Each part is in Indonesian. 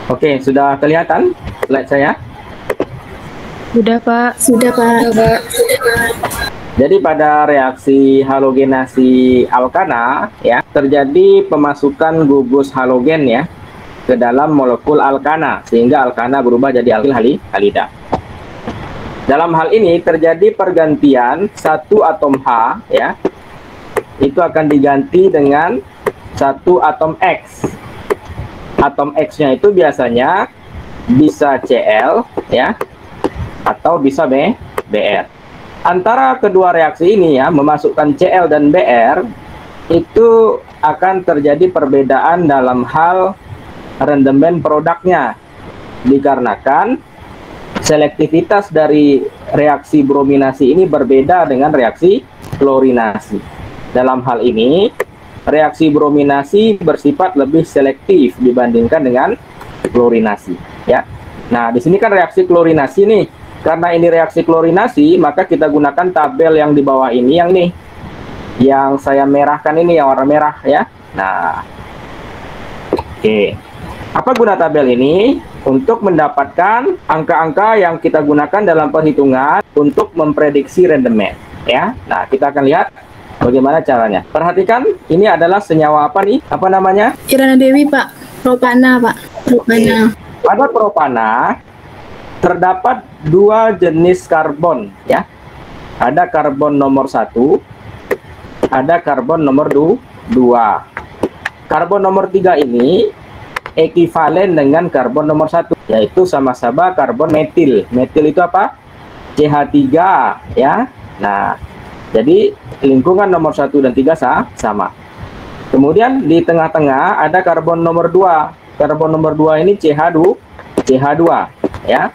Oke, sudah kelihatan slide saya? Sudah, Pak. Sudah, Pak. Jadi pada reaksi halogenasi alkana ya, terjadi pemasukan gugus halogen ya ke dalam molekul alkana sehingga alkana berubah jadi alkil halida. Dalam hal ini terjadi pergantian satu atom H ya. Itu akan diganti dengan satu atom X. Atom X-nya itu biasanya bisa Cl ya atau bisa Br. Antara kedua reaksi ini ya, memasukkan Cl dan Br, itu akan terjadi perbedaan dalam hal rendemen produknya, dikarenakan selektivitas dari reaksi brominasi ini berbeda dengan reaksi klorinasi. Dalam hal ini, reaksi brominasi bersifat lebih selektif dibandingkan dengan klorinasi ya. Nah, di sini kan reaksi klorinasi nih. Karena ini reaksi klorinasi, maka kita gunakan tabel yang di bawah ini yang saya merahkan ini, yang warna merah ya. Nah, oke. Apa guna tabel ini? Untuk mendapatkan angka-angka yang kita gunakan dalam perhitungan untuk memprediksi rendemen ya. Nah, kita akan lihat bagaimana caranya. Perhatikan, ini adalah senyawa apa nih? Apa namanya? Kirana Dewi, Pak. Propana, Pak. Propana. Pada propana terdapat dua jenis karbon ya. Ada karbon nomor 1, ada karbon nomor 2. Karbon nomor 3 ini ekivalen dengan karbon nomor 1, yaitu sama-sama karbon metil. Metil itu apa? CH3 ya. Nah, jadi lingkungan nomor 1 dan 3 sama. Kemudian di tengah-tengah ada karbon nomor 2. Karbon nomor 2 ini CH2 ya.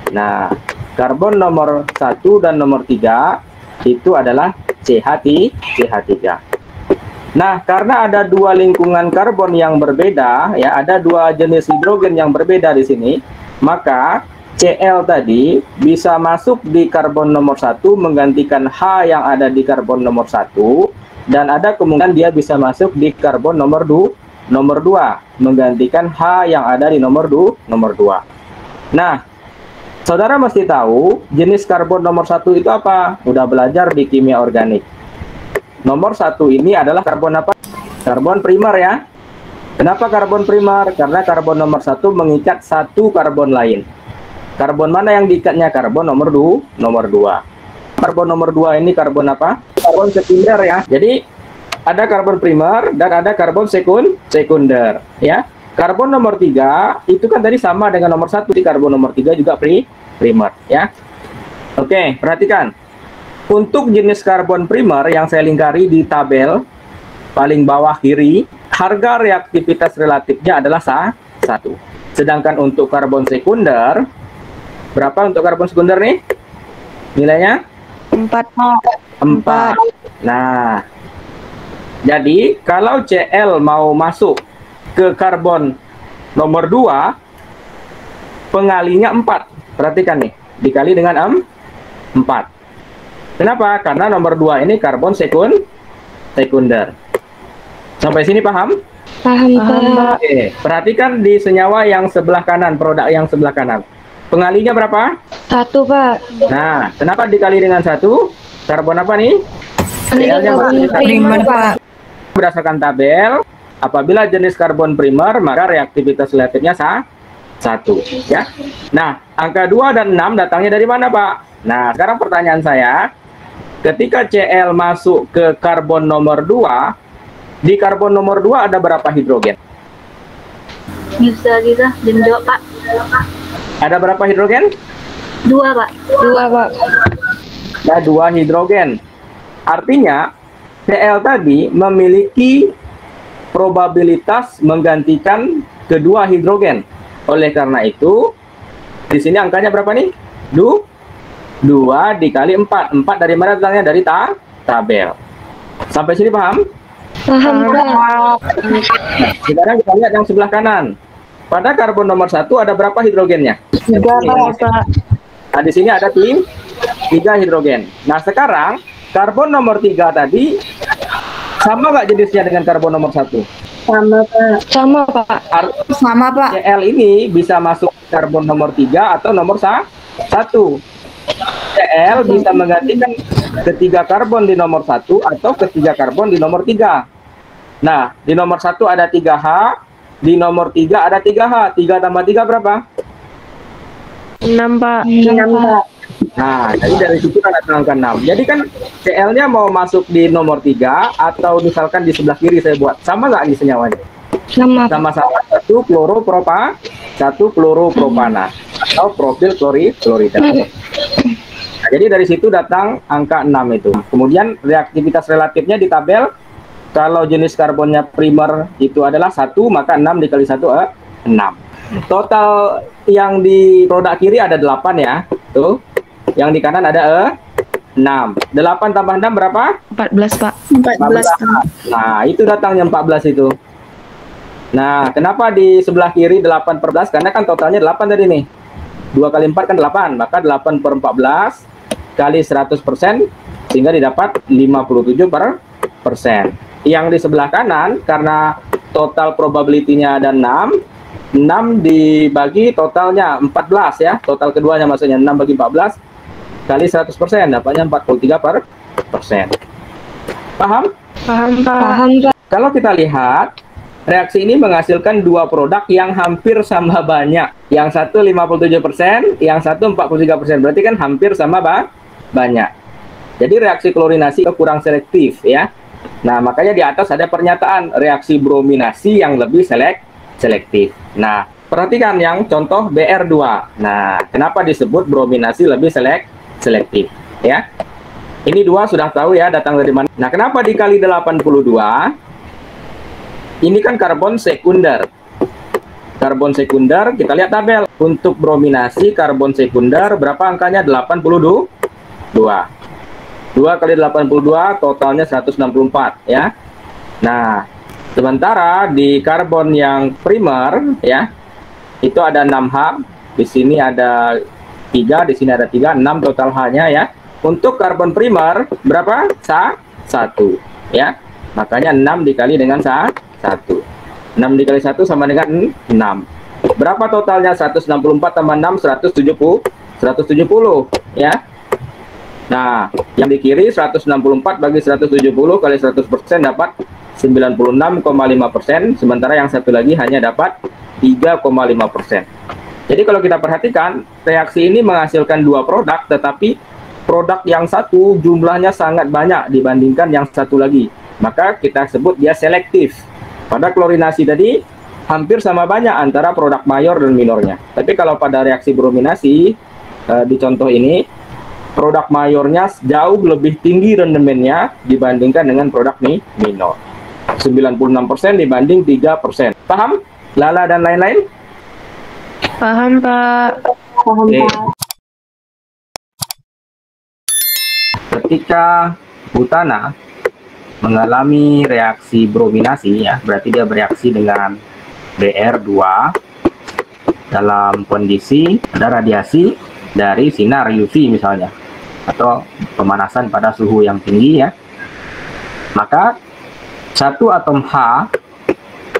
Nah, karbon nomor 1 dan nomor 3 itu adalah CH3. Nah, karena ada dua lingkungan karbon yang berbeda ya, ada dua jenis hidrogen yang berbeda di sini, maka Cl tadi bisa masuk di karbon nomor 1 menggantikan H yang ada di karbon nomor 1, dan ada kemungkinan dia bisa masuk di karbon nomor 2 menggantikan H yang ada di nomor 2. Nah, saudara mesti tahu jenis karbon nomor 1 itu apa? Udah belajar di kimia organik. Nomor 1 ini adalah karbon apa? Karbon primer ya. Kenapa karbon primer? Karena karbon nomor 1 mengikat satu karbon lain. Karbon mana yang diikatnya? Karbon nomor 2. Karbon nomor 2 ini karbon apa? Karbon sekunder ya. Jadi ada karbon primer dan ada karbon sekunder ya. Karbon nomor 3 itu kan tadi sama dengan nomor 1, di karbon nomor 3 juga primer ya. Oke, perhatikan. Untuk jenis karbon primer yang saya lingkari di tabel paling bawah kiri, harga reaktivitas relatifnya adalah 1. Sedangkan untuk karbon sekunder, berapa untuk karbon sekunder nih? Nilainya? 4. Nah, jadi kalau Cl mau masuk ke karbon nomor 2, pengalinya 4. Perhatikan nih, dikali dengan 4. Kenapa? Karena nomor 2 ini karbon sekunder. Sampai sini paham? Paham, Pak. Oke, perhatikan di senyawa yang sebelah kanan, produk yang sebelah kanan. Pengalinya berapa? 1, Pak. Nah, kenapa dikali dengan 1? Karbon apa nih? Cl-nya Primer, Pak. Berdasarkan tabel, apabila jenis karbon primer, maka reaktivitas relatifnya 1 ya. Nah, angka 2 dan 6 datangnya dari mana, Pak? Nah, sekarang pertanyaan saya, ketika Cl masuk ke karbon nomor 2, di karbon nomor 2 ada berapa hidrogen? Bisa jawab, Pak. Ada berapa hidrogen? 2, Pak. 2, Pak. Ada 2 hidrogen. Artinya, Cl tadi memiliki probabilitas menggantikan kedua hidrogen. Oleh karena itu, di sini angkanya berapa nih? 2 dikali 4. 4 dari mana datangnya? Dari tabel. Sampai sini paham? Paham, Pak. Sekarang kita lihat yang sebelah kanan. Pada karbon nomor 1 ada berapa hidrogennya? 3, Pak. Nah, di sini ada 3 hidrogen. Nah, sekarang karbon nomor 3 tadi sama nggak jenisnya dengan karbon nomor 1? Sama, Pak. Sama, Pak. Sama, Pak. Cl ini bisa masuk karbon nomor 3 atau nomor 1. Cl bisa menggantikan ketiga karbon di nomor 1 atau ketiga karbon di nomor 3. Nah, di nomor 1 ada 3H, di nomor 3 ada 3H. 3 tambah 3 berapa? 6, Pak. 6, Pak. Nah, jadi dari situ kan ada angka 6. Jadi kan Cl-nya mau masuk di nomor 3 atau misalkan di sebelah kiri saya buat. Sama nggak ini senyawanya? Sama, Pak. Sama-sama 1 kloropropa, 1 kloropropana atau propil klorida. Nah, jadi dari situ datang angka 6 itu. Kemudian reaktivitas relatifnya di tabel, kalau jenis karbonnya primer itu adalah 1, maka 6 dikali 1 6. Total yang di produk kiri ada 8 ya. Tuh. Yang di kanan ada 6. 8 tambah 6 berapa? 14, Pak. 14, Pak. Nah, itu datangnya 14 itu. Nah, kenapa di sebelah kiri 8 per 14? Karena kan totalnya 8 tadi nih. 2 kali 4 kan 8, maka 8 per 14 kali 100%, sehingga didapat 57%. Yang di sebelah kanan, karena total probability-nya ada 6 dibagi totalnya 14 ya, total keduanya maksudnya 6 bagi 14 kali 100%, dapatnya 43%. Paham? Paham, Pak. Paham, Pak. Kalau kita lihat, reaksi ini menghasilkan dua produk yang hampir sama banyak. Yang satu 57%, yang satu 43%. Berarti kan hampir sama banyak. Jadi reaksi klorinasi kurang selektif ya. Nah, makanya di atas ada pernyataan reaksi brominasi yang lebih selektif. Nah, perhatikan yang contoh BR2. Nah, kenapa disebut brominasi lebih selektif ya? Ini 2 sudah tahu ya datang dari mana. Nah, kenapa dikali 82? Ini kan karbon sekunder. Karbon sekunder, kita lihat tabel. Untuk brominasi karbon sekunder berapa angkanya? 82. 2 kali 82 totalnya 164 ya. Nah, sementara di karbon yang primer ya, itu ada 6H, di sini ada 3, di sini ada 3, 6 total H-nya ya. Untuk karbon primer berapa? 1 ya. Makanya 6 dikali dengan 1. 6 dikali 1 sama dengan 6. Berapa totalnya? 164 tambah 6, 170 ya. Nah, yang di kiri 164 bagi 170 kali 100% dapat 96,5%, sementara yang satu lagi hanya dapat 3,5%. Jadi kalau kita perhatikan, reaksi ini menghasilkan dua produk, tetapi produk yang satu jumlahnya sangat banyak dibandingkan yang satu lagi. Maka kita sebut dia selektif. Pada klorinasi tadi hampir sama banyak antara produk mayor dan minornya. Tapi kalau pada reaksi brominasi di contoh ini, produk mayornya jauh lebih tinggi rendemennya dibandingkan dengan produk minor. 96% dibanding 3%. Paham? Lala dan lain-lain? Paham, Pak. Paham, Pak. Ketika butana mengalami reaksi brominasi ya, berarti dia bereaksi dengan BR2 dalam kondisi ada radiasi dari sinar UV misalnya, atau pemanasan pada suhu yang tinggi ya, maka satu atom H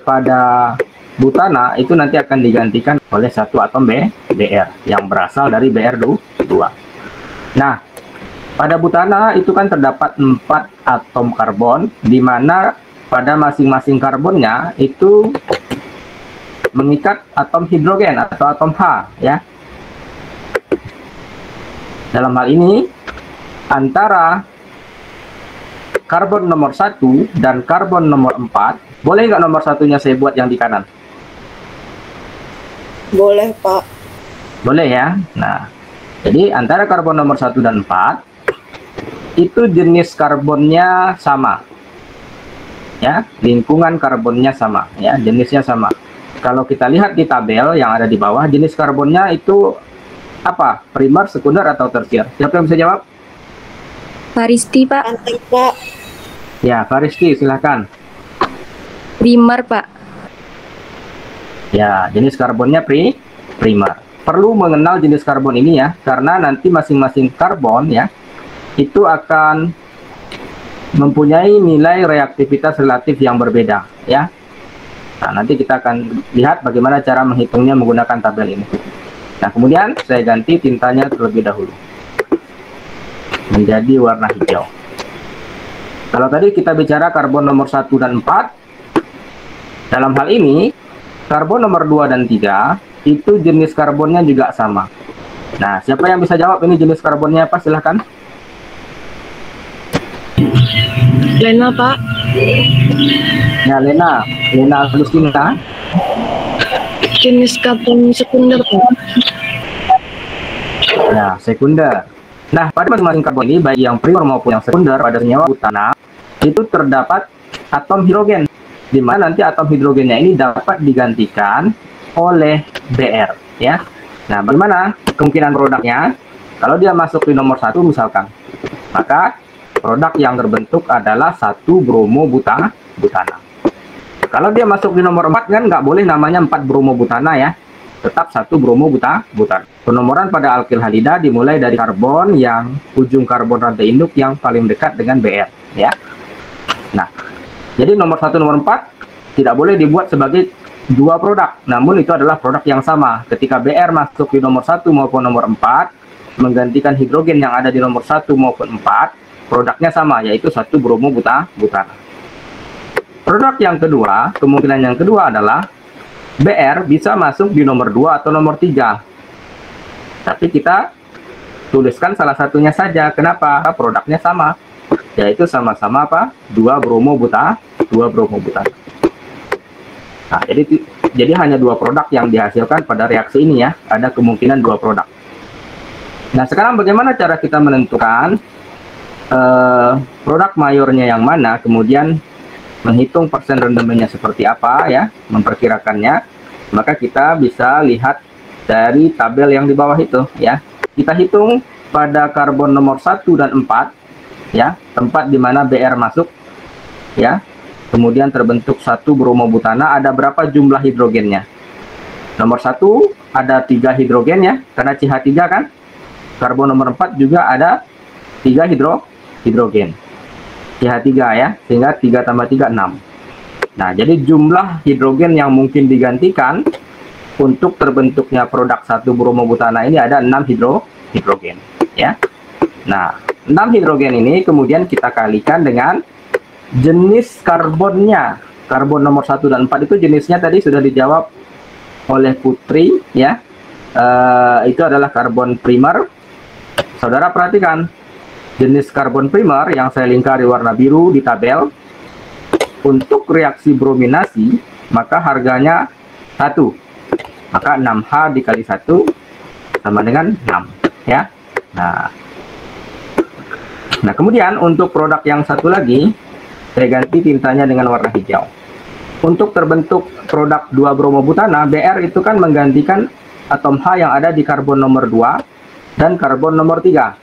pada butana itu nanti akan digantikan oleh satu atom BR yang berasal dari BR2. Nah, pada butana itu kan terdapat 4 atom karbon, di mana pada masing-masing karbonnya itu mengikat atom hidrogen atau atom H ya. Dalam hal ini antara karbon nomor 1 dan karbon nomor 4, boleh nggak nomor satunya saya buat yang di kanan? Boleh, Pak. Boleh ya. Nah, jadi antara karbon nomor 1 dan 4 itu jenis karbonnya sama ya, lingkungan karbonnya sama ya, jenisnya sama. Kalau kita lihat di tabel yang ada di bawah, jenis karbonnya itu apa? Primer, sekunder, atau tersier? Siapa yang bisa jawab? Faristi, Pak. Pak. Ya, Faristi, silahkan. Primer, Pak. Ya, jenis karbonnya primer. Perlu mengenal jenis karbon ini ya, karena nanti masing-masing karbon ya itu akan mempunyai nilai reaktivitas relatif yang berbeda ya. Nah, nanti kita akan lihat bagaimana cara menghitungnya menggunakan tabel ini. Nah, kemudian saya ganti tintanya terlebih dahulu menjadi warna hijau. Kalau tadi kita bicara karbon nomor 1 dan 4, dalam hal ini karbon nomor 2 dan 3 itu jenis karbonnya juga sama. Nah, siapa yang bisa jawab ini jenis karbonnya apa? Silahkan. Lena, Pak. Ya, Lena Agustina. Jenis karbon sekunder, Pak. Ya, sekunder. Nah, pada masing-masing karbon ini, baik yang primer maupun yang sekunder, pada senyawa butana, itu terdapat atom hidrogen, di mana nanti atom hidrogennya ini dapat digantikan oleh Br, ya. Nah, bagaimana kemungkinan produknya? Kalau dia masuk di nomor 1 misalkan, maka produk yang terbentuk adalah 1 bromo butana. Kalau dia masuk di nomor 4 kan nggak boleh namanya 4 bromo butana ya, tetap 1 bromo butana. Penomoran pada alkil halida dimulai dari karbon yang ujung karbon rantai induk yang paling dekat dengan Br, ya. Nah, jadi nomor 1 nomor 4 tidak boleh dibuat sebagai 2 produk, namun itu adalah produk yang sama. Ketika Br masuk di nomor 1 maupun nomor 4 menggantikan hidrogen yang ada di nomor 1 maupun 4, produknya sama, yaitu 1 bromo butana. Produk yang kedua, kemungkinan yang kedua adalah Br bisa masuk di nomor 2 atau nomor 3. Tapi kita tuliskan salah satunya saja. Kenapa? Produknya sama, yaitu sama-sama apa? 2 bromo butana. Nah, jadi hanya 2 produk yang dihasilkan pada reaksi ini ya. Ada kemungkinan 2 produk. Nah, sekarang bagaimana cara kita menentukan produk mayornya yang mana, kemudian menghitung persen rendemennya seperti apa ya, memperkirakannya. Maka kita bisa lihat dari tabel yang di bawah itu ya. Kita hitung pada karbon nomor 1 dan 4 ya, tempat di mana Br masuk ya. Kemudian terbentuk 1 bromo butana, ada berapa jumlah hidrogennya? Nomor 1 ada 3 hidrogen ya, karena CH3 kan. Karbon nomor 4 juga ada 3 hidrogen. CH3 ya, sehingga 3 tambah 3, 6. Nah, jadi jumlah hidrogen yang mungkin digantikan untuk terbentuknya produk 1 bromo butana ini ada 6 hidrogen ya. Nah, 6 hidrogen ini kemudian kita kalikan dengan jenis karbonnya. Karbon nomor 1 dan 4 itu jenisnya tadi sudah dijawab oleh Putri ya. Itu adalah karbon primer. Saudara perhatikan jenis karbon primer yang saya lingkari warna biru di tabel. Untuk reaksi brominasi maka harganya 1, maka 6H dikali 1 sama dengan 6 ya. Nah kemudian untuk produk yang satu lagi saya ganti tintanya dengan warna hijau. Untuk terbentuk produk 2 bromo butana, Br itu kan menggantikan atom H yang ada di karbon nomor 2 dan karbon nomor 3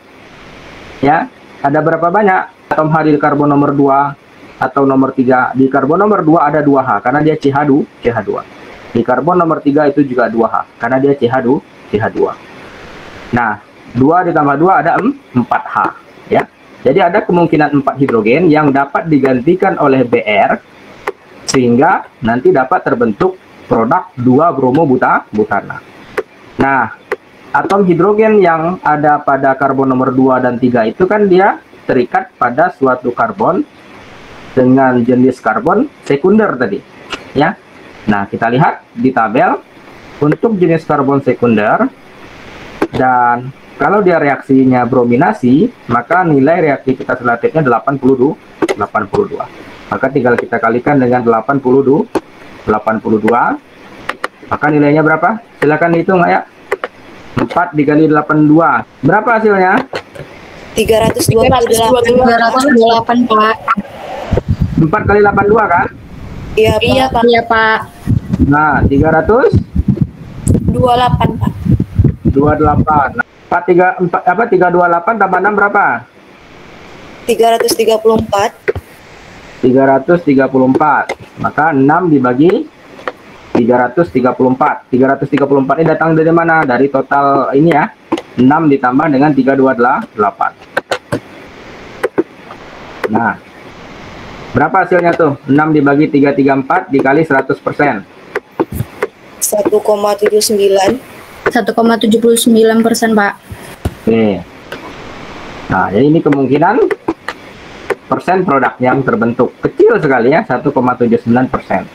ya. Ada berapa banyak atom H di karbon nomor 2 atau nomor 3? Di karbon nomor 2 ada 2H karena dia CH2. Di karbon nomor 3 itu juga 2H karena dia CH2. Nah, 2 ditambah 2 ada 4H ya. Jadi ada kemungkinan 4 hidrogen yang dapat digantikan oleh Br sehingga nanti dapat terbentuk produk 2 bromo butana. Nah, atom hidrogen yang ada pada karbon nomor 2 dan 3 itu kan dia terikat pada suatu karbon dengan jenis karbon sekunder tadi ya. Nah, kita lihat di tabel untuk jenis karbon sekunder, dan kalau dia reaksinya brominasi maka nilai reaktivitas relatifnya 82. Maka tinggal kita kalikan dengan 82, maka nilainya berapa? Silakan dihitung ya. 4 dikali 82 berapa hasilnya? 328 Pak. 4 kali 82 kan? Iya Pak. Iya, Pak. Nah, 328 Pak. 28. Nah, 328 tambah 6 berapa? 334. 334. Maka 6 dibagi 334. 334 ini datang dari mana? Dari total ini ya. 6 ditambah dengan 328. Nah, Berapa hasilnya tuh? 6 dibagi 334 dikali 100%. 1,79. 1,79%, Pak. Oke. Nah, jadi ini kemungkinan persen produk yang terbentuk. Kecil sekali ya, 1,79%.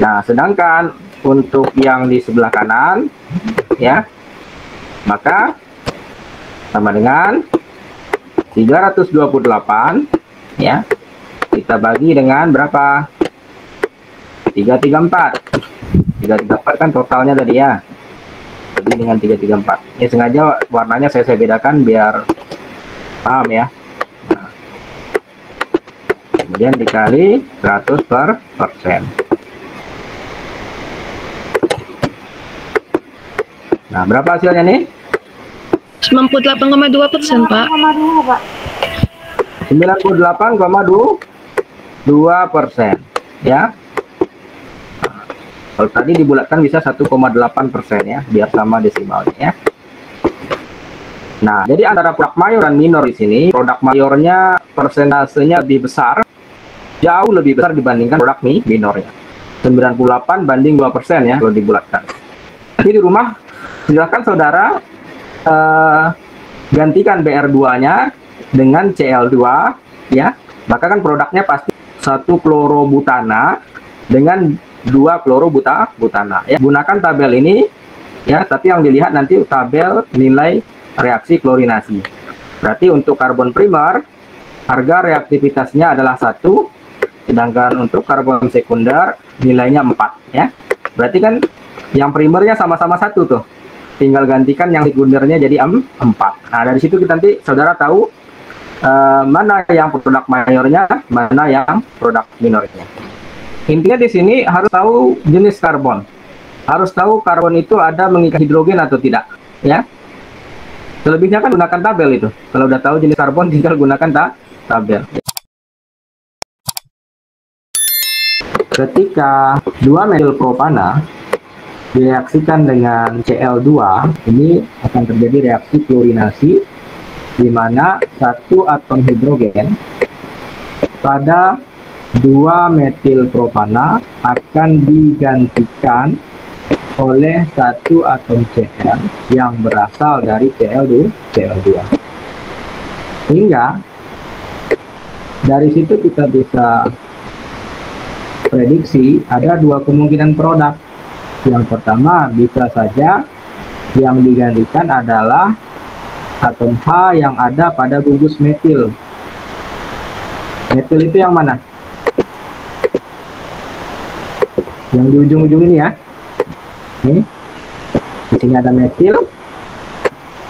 Nah, sedangkan untuk yang di sebelah kanan, ya, maka sama dengan 328, ya, kita bagi dengan berapa? 334. 334 kan totalnya tadi ya. Bagi dengan 334. Ini sengaja warnanya saya bedakan biar paham ya. Nah, kemudian dikali 100%. Nah, berapa hasilnya nih? 98,2%, Pak. 98,2%, ya. Kalau tadi dibulatkan bisa 1,8% ya, biar sama desimalnya ya. Nah, jadi antara produk mayor dan minor di sini, produk mayornya persentasenya lebih besar, jauh lebih besar dibandingkan produk minornya. 98 banding 2% ya kalau dibulatkan. Jadi di rumah silakan saudara gantikan BR2-nya dengan Cl2 ya. Maka kan produknya pasti 1 klorobutana dengan 2 klorobutana ya. Gunakan tabel ini ya, tapi yang dilihat nanti tabel nilai reaksi klorinasi. Berarti untuk karbon primer harga reaktivitasnya adalah 1, sedangkan untuk karbon sekunder nilainya 4 ya. Berarti kan yang primernya sama-sama 1 tuh. Tinggal gantikan yang sekundernya jadi 4. Nah, dari situ kita nanti saudara tahu mana yang produk mayornya, mana yang produk minornya. Intinya di sini harus tahu jenis karbon. Harus tahu karbon itu ada mengikat hidrogen atau tidak, ya. Selebihnya kan gunakan tabel itu. Kalau udah tahu jenis karbon tinggal gunakan tabel. Ketika 2 metil propana direaksikan dengan Cl2, ini akan terjadi reaksi klorinasi di mana 1 atom hidrogen pada 2 metil propana akan digantikan oleh 1 atom Cl yang berasal dari Cl2. Sehingga dari situ kita bisa prediksi ada 2 kemungkinan produk. Yang pertama, bisa saja yang digantikan adalah atom H yang ada pada gugus metil. Metil itu yang mana? Yang di ujung-ujung ini ya. Ini. Di sini ada metil.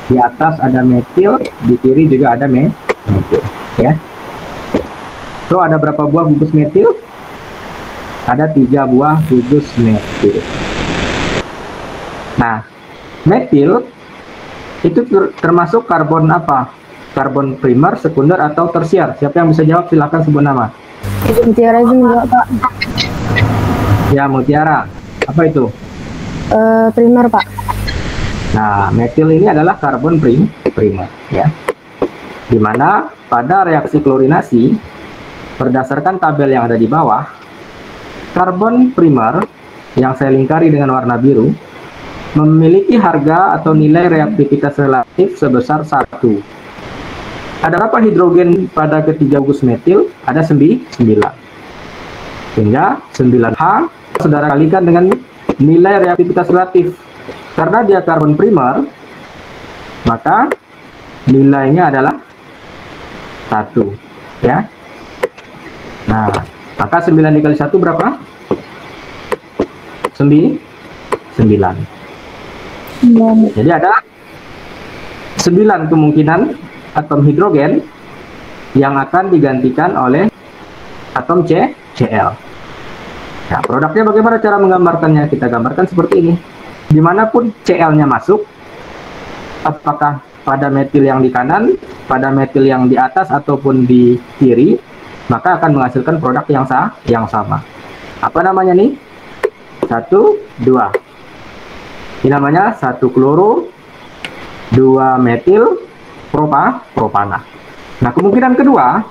Di atas ada metil, di kiri juga ada metil, ya. So, ada berapa buah gugus metil? Ada 3 buah gugus metil. Nah, metil itu termasuk karbon apa? Karbon primer, sekunder, atau tersier? Siapa yang bisa jawab? Silakan sebut nama. Mutiara juga, Pak. Ya, mutiara. Apa itu? Primer, Pak. Nah, metil ini adalah karbon primer, ya. Dimana pada reaksi klorinasi, berdasarkan tabel yang ada di bawah, karbon primer yang saya lingkari dengan warna biru memiliki harga atau nilai reaktivitas relatif sebesar 1. Ada berapa hidrogen pada ketiga gugus metil? Ada 9. Sehingga 9H saudara kalikan dengan nilai reaktivitas relatif. Karena dia karbon primer, maka nilainya adalah 1. Ya. Nah, maka 9 dikali 1 berapa? 9. Jadi ada 9 kemungkinan atom hidrogen yang akan digantikan oleh atom Cl. Nah, produknya bagaimana cara menggambarkannya? Kita gambarkan seperti ini. Dimanapun Cl-nya masuk, apakah pada metil yang di kanan, pada metil yang di atas, ataupun di kiri, maka akan menghasilkan produk yang sama. Apa namanya nih? 1, 2. Ini namanya 1 kloro, 2 metil propana. Nah, kemungkinan kedua,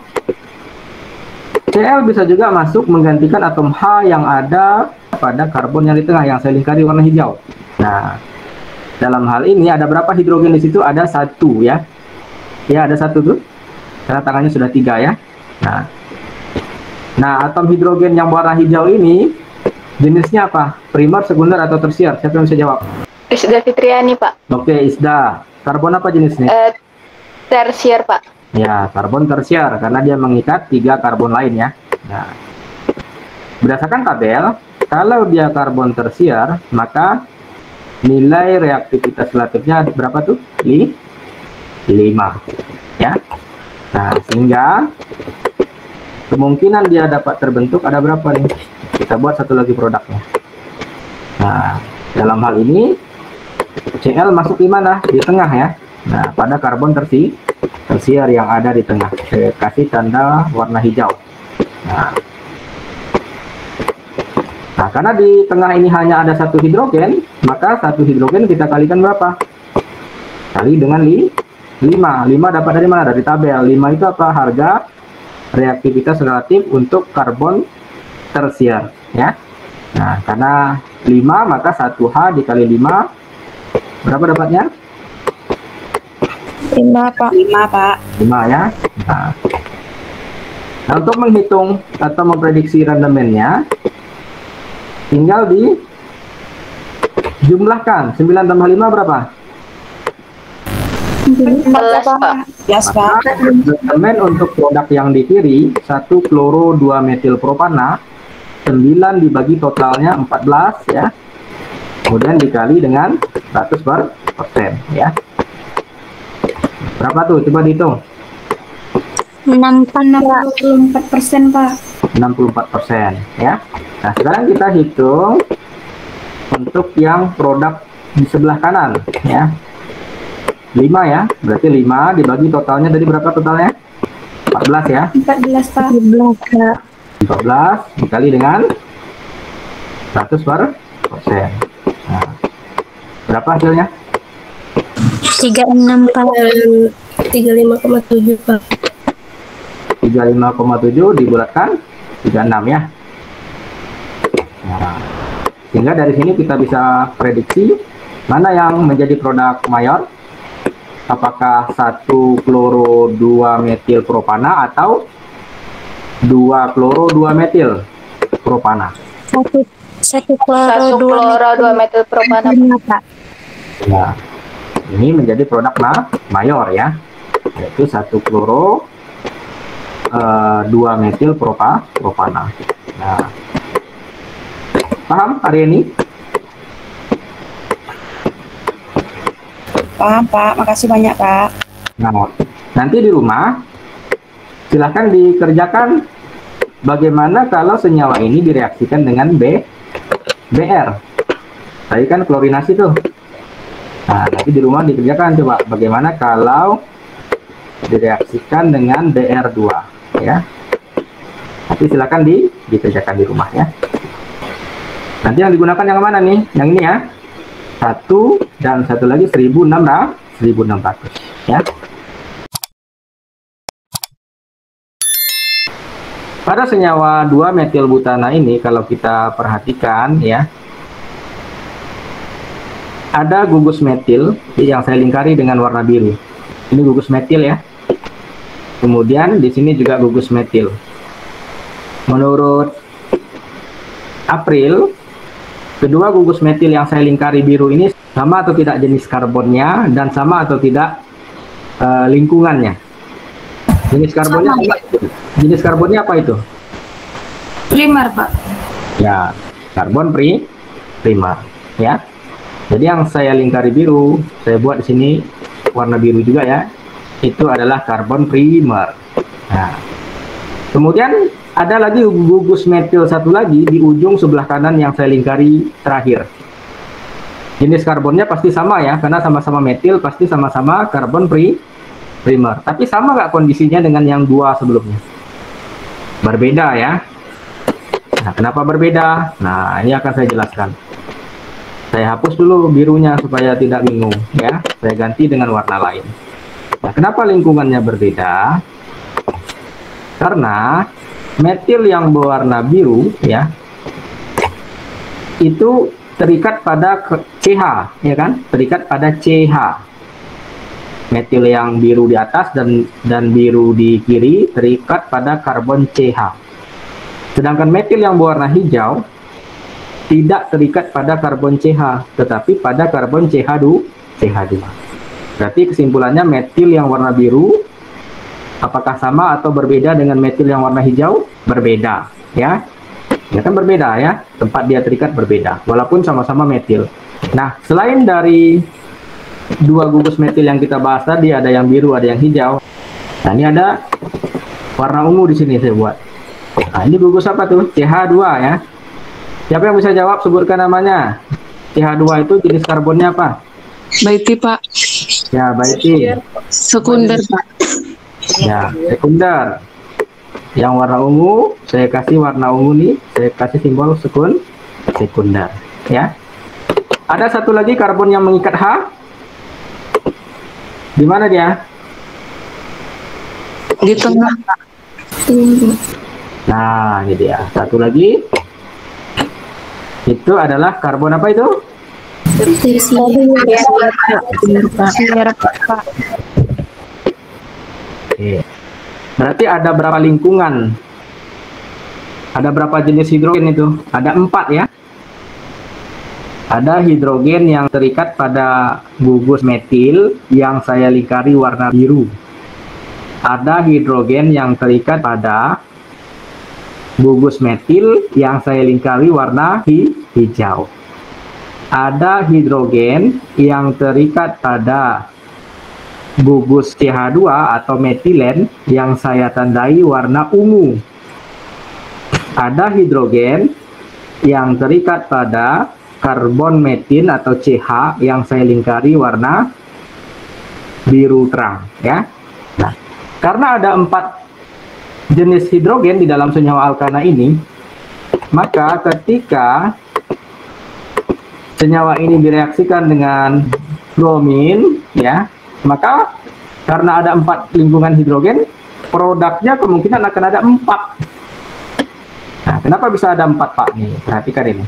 Cl bisa juga masuk menggantikan atom H yang ada pada karbon yang di tengah yang saya lingkari warna hijau. Nah, dalam hal ini ada berapa hidrogen di situ? Ada satu ya. Ya, ada satu tuh. Karena tangannya sudah 3 ya. Nah, atom hidrogen yang warna hijau ini jenisnya apa? Primer, sekunder, atau tersier? Siapa yang bisa jawab? Isda Fitriani, Pak. Oke, Isda. Karbon apa jenisnya? Tersier, Pak. Ya, karbon tersier karena dia mengikat 3 karbon lain ya. Nah, berdasarkan tabel, kalau dia karbon tersier, maka nilai reaktivitas relatifnya berapa tuh? 5 ya. Nah, sehingga kemungkinan dia dapat terbentuk ada berapa nih? Kita buat satu lagi produknya. Nah, dalam hal ini Cl masuk di mana? Di tengah ya. Nah, pada karbon tersier yang ada di tengah. Saya kasih tanda warna hijau. Nah, karena di tengah ini hanya ada satu hidrogen, maka satu hidrogen kita kalikan berapa? Kali dengan 5. 5 dapat dari mana? Dari tabel. 5 itu apa? Harga reaktivitas relatif untuk karbon tersier ya. Nah, karena 5 maka 1H dikali 5 berapa dapatnya? 5, Pak. 5, Pak. 5 ya. Nah, untuk menghitung atau memprediksi rendemennya tinggal dijumlahkan. 9 tambah 5 berapa? 14, Pak. 11, Pak. Rendemen untuk produk yang di kiri 1 kloro 2 metil propana 9 dibagi totalnya 14 ya. Kemudian dikali dengan 100% ya. Berapa tuh? Coba dihitung. 64%, Pak. 64% ya. Nah, sekarang kita hitung untuk yang produk di sebelah kanan ya. 5 ya. Berarti 5 dibagi totalnya tadi berapa totalnya? 14 ya. 14, Pak. 14, Pak. 14 dikali dengan 100%. Nah, berapa hasilnya? 36, Pak. 35,7, Pak. 35,7 dibulatkan 36 ya. Nah, sehingga dari sini kita bisa prediksi mana yang menjadi produk mayor. Apakah 1 kloro 2 metil propana atau 2 kloro 2 metil propana? 1 kloro 2 metil propana, Pak. Nah, ini menjadi produk mayor ya, yaitu 1 kloro 2 metil propana. Nah, paham hari ini? Paham, Pak. Makasih banyak, Pak. Nah, nanti di rumah silahkan dikerjakan bagaimana kalau senyawa ini direaksikan dengan BR. Tadi kan klorinasi tuh. Nah, nanti di rumah dikerjakan coba bagaimana kalau direaksikan dengan BR2 ya. Nanti silakan dikerjakan di rumah ya. Nanti yang digunakan yang mana nih? Yang ini ya. 1 dan satu lagi 1600 ya. Pada senyawa 2 metil butana ini kalau kita perhatikan ya, ada gugus metil yang saya lingkari dengan warna biru. Ini gugus metil ya. Kemudian di sini juga gugus metil. Menurut April, kedua gugus metil yang saya lingkari biru ini sama atau tidak jenis karbonnya dan sama atau tidak lingkungannya. Jenis karbonnya apa? Jenis karbonnya apa itu? Primer, Pak. Ya, karbon primer ya. Jadi yang saya lingkari biru, saya buat di sini warna biru juga ya. Itu adalah karbon primer. Nah, kemudian ada lagi gugus metil satu lagi di ujung sebelah kanan yang saya lingkari terakhir. Jenis karbonnya pasti sama ya, karena sama-sama metil pasti sama-sama karbon primer. Tapi sama nggak kondisinya dengan yang 2 sebelumnya? Berbeda ya. Nah, kenapa berbeda? Nah, ini akan saya jelaskan. Saya hapus dulu birunya supaya tidak bingung ya. Saya ganti dengan warna lain. Nah, kenapa lingkungannya berbeda? Karena metil yang berwarna biru ya, itu terikat pada CH, ya kan? Terikat pada CH. Metil yang biru di atas dan biru di kiri terikat pada karbon CH. Sedangkan metil yang berwarna hijau tidak terikat pada karbon CH, tetapi pada karbon CH2. Berarti kesimpulannya metil yang warna biru apakah sama atau berbeda dengan metil yang warna hijau? Berbeda, ya. Ya kan berbeda ya, tempat dia terikat berbeda, walaupun sama-sama metil. Nah, selain dari dua gugus metil yang kita bahas tadi, ada yang biru, ada yang hijau. Nah, ini ada warna ungu di sini saya buat. Nah, ini gugus apa tuh? CH2 ya. Siapa yang bisa jawab? Sebutkan namanya. CH2 itu jenis karbonnya apa? Baiti, Pak. Ya, baiti. Sekunder, Pak. Ya, sekunder. Yang warna ungu, saya kasih warna ungu nih, saya kasih simbol sekunder, ya. Ada satu lagi karbon yang mengikat H. Di mana dia? Di tengah. Nah, ini dia. Satu lagi. Itu adalah karbon apa itu? Oke. Berarti ada berapa lingkungan? Ada berapa jenis hidrogen itu? Ada 4 ya. Ada hidrogen yang terikat pada gugus metil yang saya lingkari warna biru. Ada hidrogen yang terikat pada gugus metil yang saya lingkari warna hijau. Ada hidrogen yang terikat pada gugus CH2 atau metilen yang saya tandai warna ungu. Ada hidrogen yang terikat pada karbon metin atau CH yang saya lingkari warna biru terang ya. Nah, karena ada 4 jenis hidrogen di dalam senyawa alkana ini, maka ketika senyawa ini direaksikan dengan bromin ya, maka karena ada 4 lingkungan hidrogen, produknya kemungkinan akan ada 4. Nah, kenapa bisa ada 4, Pak? Nih, perhatikan ini.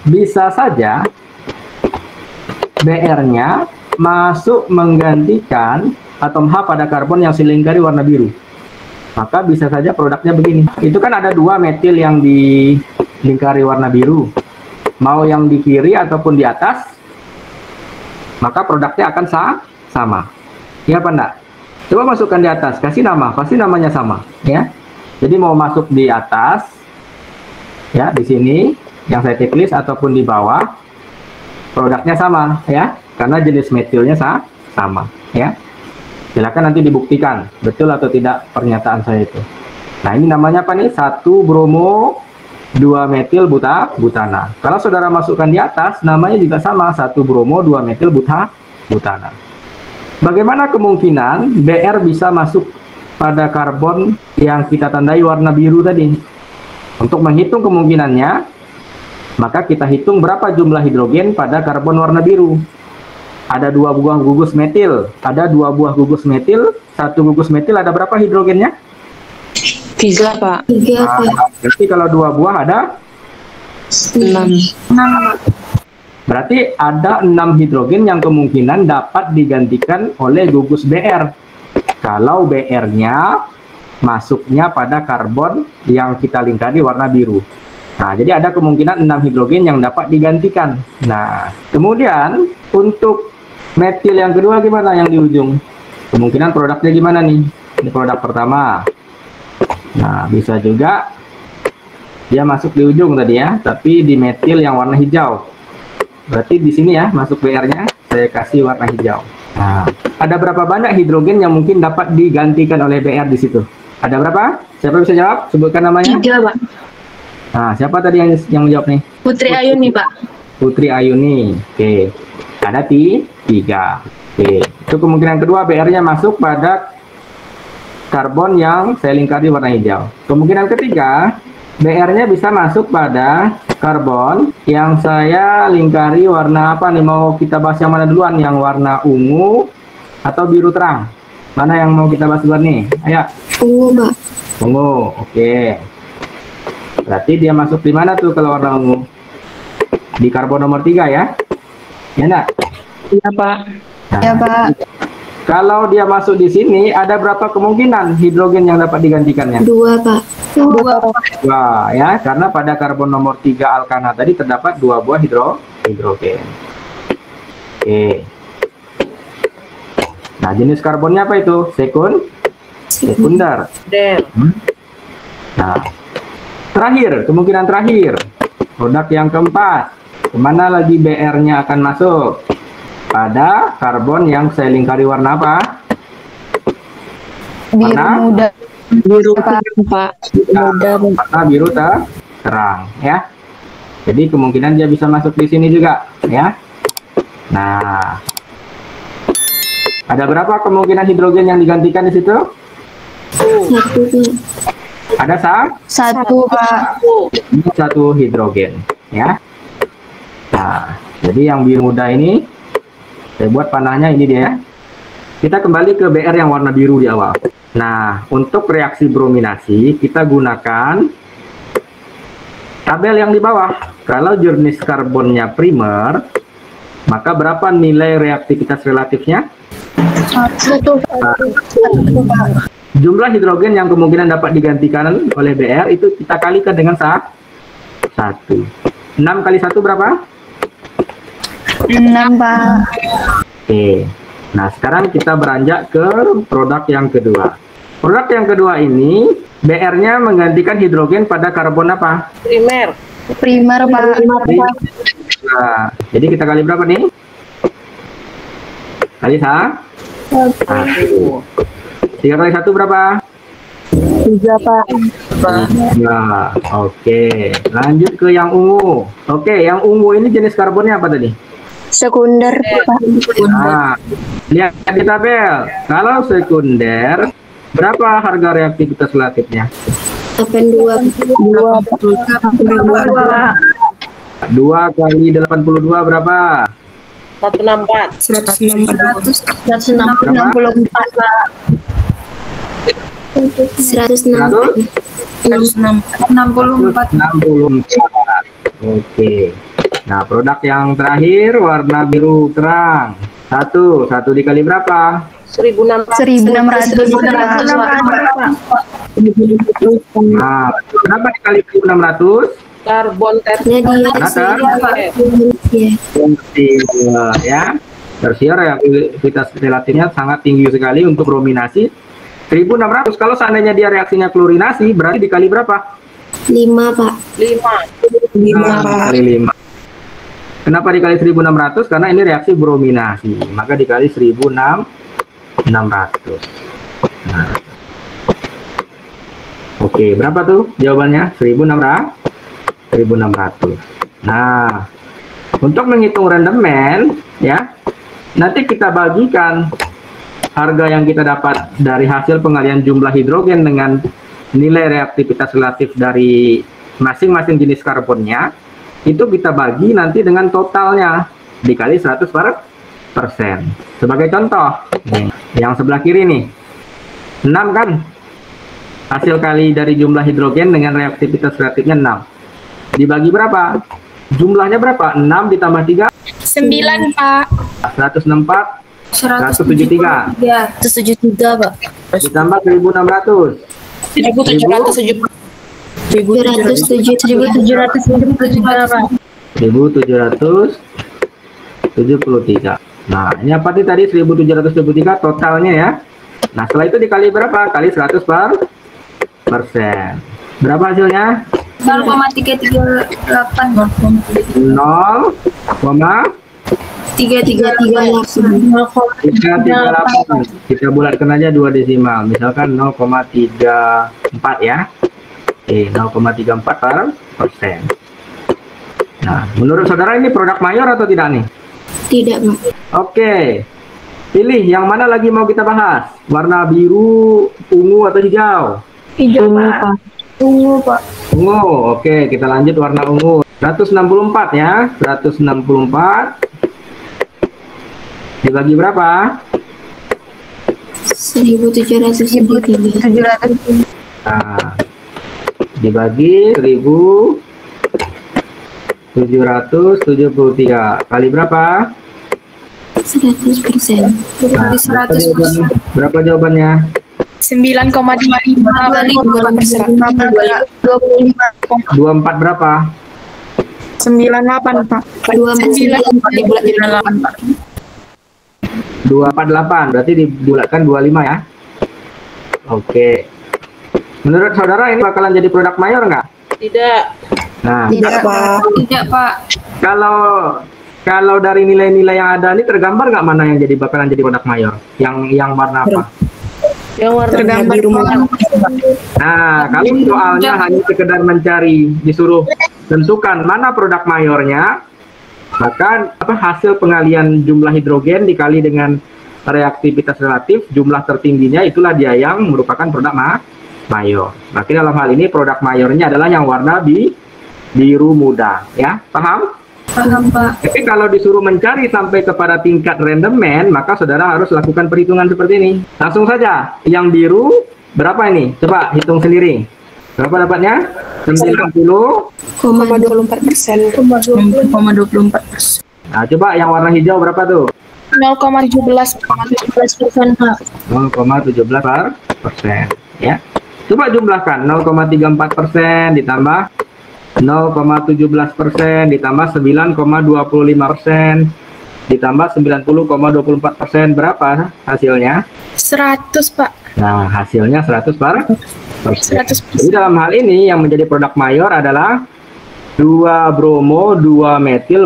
Bisa saja BR-nya masuk menggantikan atom H pada karbon yang silingkari warna biru. Maka bisa saja produknya begini. Itu kan ada 2 metil yang dilingkari warna biru. Mau yang di kiri ataupun di atas, maka produknya akan sama. Ya apa enggak? Coba masukkan di atas, kasih nama, pasti namanya sama, ya. Jadi mau masuk di atas, ya di sini yang saya tulis ataupun di bawah, produknya sama, ya, karena jenis metilnya sama, ya. Silakan nanti dibuktikan betul atau tidak pernyataan saya itu. Nah, ini namanya apa nih? 1 bromo 2 metil butana. Kalau saudara masukkan di atas, namanya juga sama, 1 bromo 2 metil butana. Bagaimana kemungkinan BR bisa masuk pada karbon yang kita tandai warna biru tadi? Untuk menghitung kemungkinannya, maka kita hitung berapa jumlah hidrogen pada karbon warna biru. Ada 2 buah gugus metil, ada 2 buah gugus metil, 1 gugus metil ada berapa hidrogennya? 3, Pak. 3, Pak. Berarti kalau 2 buah ada 6. berarti ada 6 hidrogen yang kemungkinan dapat digantikan oleh gugus BR. Kalau BR-nya masuknya pada karbon yang kita lingkari warna biru. Nah, jadi ada kemungkinan 6 hidrogen yang dapat digantikan. Nah, kemudian untuk metil yang kedua gimana yang di ujung? Kemungkinan produknya gimana nih? Ini produk pertama. Nah, bisa juga dia masuk di ujung tadi ya, tapi di metil yang warna hijau. Berarti di sini ya, masuk BR-nya, saya kasih warna hijau. Nah, ada berapa banyak hidrogen yang mungkin dapat digantikan oleh BR di situ? Ada berapa? Siapa bisa jawab? Sebutkan namanya. 3, Pak. Nah, siapa tadi yang menjawab nih? Putri Ayuni, Pak. Putri Ayuni. Oke. Ada 3. Oke. Itu kemungkinan kedua, BR-nya masuk pada karbon yang saya lingkari warna hijau. Kemungkinan ketiga, BR-nya bisa masuk pada karbon yang saya lingkari warna apa nih? Mau kita bahas yang mana duluan? Yang warna ungu atau biru terang? Mana yang mau kita bahas duluan nih? Ayo. Ungu, Pak. Ungu, oke. Berarti dia masuk di mana tuh kalau warna ungu? Di karbon nomor 3 ya? Ya enggak? Iya, Pak. Nah, Ya, Pak. kalau dia masuk di sini, ada berapa kemungkinan hidrogen yang dapat digantikannya? 2, Pak. 2. Wah, ya, karena pada karbon nomor 3 alkana tadi terdapat 2 buah hidrogen. Oke. Nah, jenis karbonnya apa itu? Sekunder. Nah, terakhir, kemungkinan terakhir, produk yang keempat, kemana lagi BR-nya akan masuk? Pada karbon yang saya lingkari warna apa? Biru Warna? muda. Biru, Pak. Warna biru terang, ya. Jadi kemungkinan dia bisa masuk di sini juga, ya. Nah, ada berapa kemungkinan hidrogen yang digantikan di situ? 1, Pak. Ada 1, Pak. satu hidrogen, ya. Nah, jadi yang biru muda ini saya buat panahnya ini dia. Kita kembali ke BR yang warna biru di awal. Nah, untuk reaksi brominasi kita gunakan tabel yang di bawah. Kalau jenis karbonnya primer, maka berapa nilai reaktivitas relatifnya? 1. Jumlah hidrogen yang kemungkinan dapat digantikan oleh BR itu kita kalikan dengan 1. 6 kali 1 berapa? 6, Pak. Oke. Nah, sekarang kita beranjak ke produk yang kedua. Produk yang kedua ini, BR-nya menggantikan hidrogen pada karbon apa? Primer, Pak. Nah, jadi kita kali berapa nih? Kali 1. 3 kali 1 berapa? 3, Pak. Nah, oke. Lanjut ke yang ungu. Oke, yang ungu ini jenis karbonnya apa tadi? Sekunder, Pak. Nah, lihat di tabel. Kalau sekunder, berapa harga reaktivitas relatifnya? 82. 2 kali 82 berapa? 164. Berapa? 164. Oke. Nah, produk yang terakhir warna biru terang. 1 dikali berapa? 1.600. Nah, berapa dikali 1.600? Ya. Tersier reaktivitas relatifnya sangat tinggi sekali untuk brominasi. 1.600. Kalau seandainya dia reaksinya klorinasi, berarti dikali berapa? 5, Pak. 5 kali 5. Kenapa dikali 1.600? Karena ini reaksi brominasi, maka dikali 1.600. Nah. Oke, berapa tuh jawabannya? 1.600. Nah, untuk menghitung rendemen, ya, nanti kita bagikan harga yang kita dapat dari hasil pengalian jumlah hidrogen dengan nilai reaktivitas relatif dari masing-masing jenis karbonnya. Itu kita bagi nanti dengan totalnya dikali 100%. Sebagai contoh, nih, yang sebelah kiri nih, 6 kan? Hasil kali dari jumlah hidrogen dengan reaktivitas relatifnya 6. Dibagi berapa? Jumlahnya berapa? 6 ditambah 3? 9, Pak. 164, 173. 173, Pak. Ditambah 1.600. 1.773. Nah, ini apa nih tadi? 1.773 totalnya ya. Nah, setelah itu dikali berapa? Kali 100%. Berapa hasilnya? 0,338. 0,338. Kita bulatkan aja 2 desimal. Misalkan 0,34 ya. 0,34%. Nah, menurut saudara ini produk mayor atau tidak nih? Tidak, Pak. Oke. Pilih yang mana lagi mau kita bahas? Warna biru, ungu atau hijau? Hijau, Pak. Ungu, Pak. Ungu. Oke, kita lanjut warna ungu. 164 ya. 164 dibagi berapa? 1.773. Nah, dibagi 1773 kali berapa? 100%. Nah, berapa jawabannya? 9,25. 24 berapa? 98 Pak. 248 berarti dibulatkan 25 ya. Oke. Menurut saudara ini bakalan jadi produk mayor nggak? Tidak. Nah, Tidak Pak. Tidak, Pak. kalau dari nilai-nilai yang ada ini tergambar nggak mana yang jadi bakalan jadi produk mayor? Yang warna apa? Yang warna Tergambar biru Pak. Nah, kalau soalnya hanya sekedar mencari, disuruh tentukan mana produk mayornya, maka hasil pengalian jumlah hidrogen dikali dengan reaktivitas relatif, jumlah tertingginya itulah dia yang merupakan produk mayor. Maka dalam hal ini produk mayornya adalah yang warna biru muda, ya, paham? Paham, Pak. Tapi kalau disuruh mencari sampai kepada tingkat randomman, maka saudara harus lakukan perhitungan seperti ini. Langsung saja, yang biru berapa ini? Coba hitung sendiri. Berapa dapatnya? 0,24%. 0,24%. Nah, coba yang warna hijau berapa tuh? 0,17%, Pak. 0,17%. Ya. Coba jumlahkan 0,34% ditambah 0,17% ditambah 9,25% ditambah 90,24%, berapa hasilnya? 100, Pak. Nah, hasilnya 100%. 100%. Jadi dalam hal ini yang menjadi produk mayor adalah 2 bromo 2 metil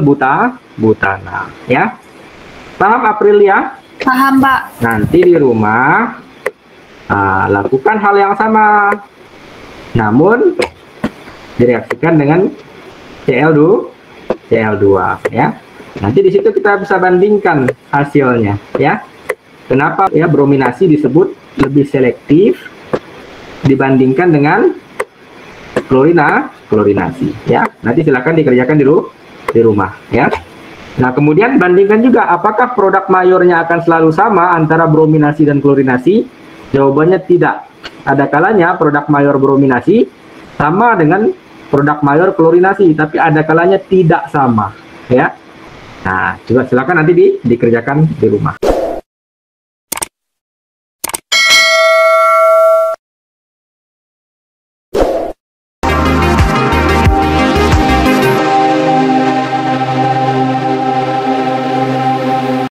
butana, ya. Paham Aprilia? Paham, Pak. Nanti di rumah lakukan hal yang sama, namun direaksikan dengan Cl2, ya. Nanti di situ kita bisa bandingkan hasilnya, ya. Kenapa ya brominasi disebut lebih selektif dibandingkan dengan klorinasi, ya. Nanti silakan dikerjakan di rumah, ya. Nah, kemudian bandingkan juga apakah produk mayornya akan selalu sama antara brominasi dan klorinasi. Jawabannya tidak. Ada kalanya produk mayor brominasi sama dengan produk mayor klorinasi, tapi ada kalanya tidak sama, ya. Nah, coba silakan nanti dikerjakan di rumah.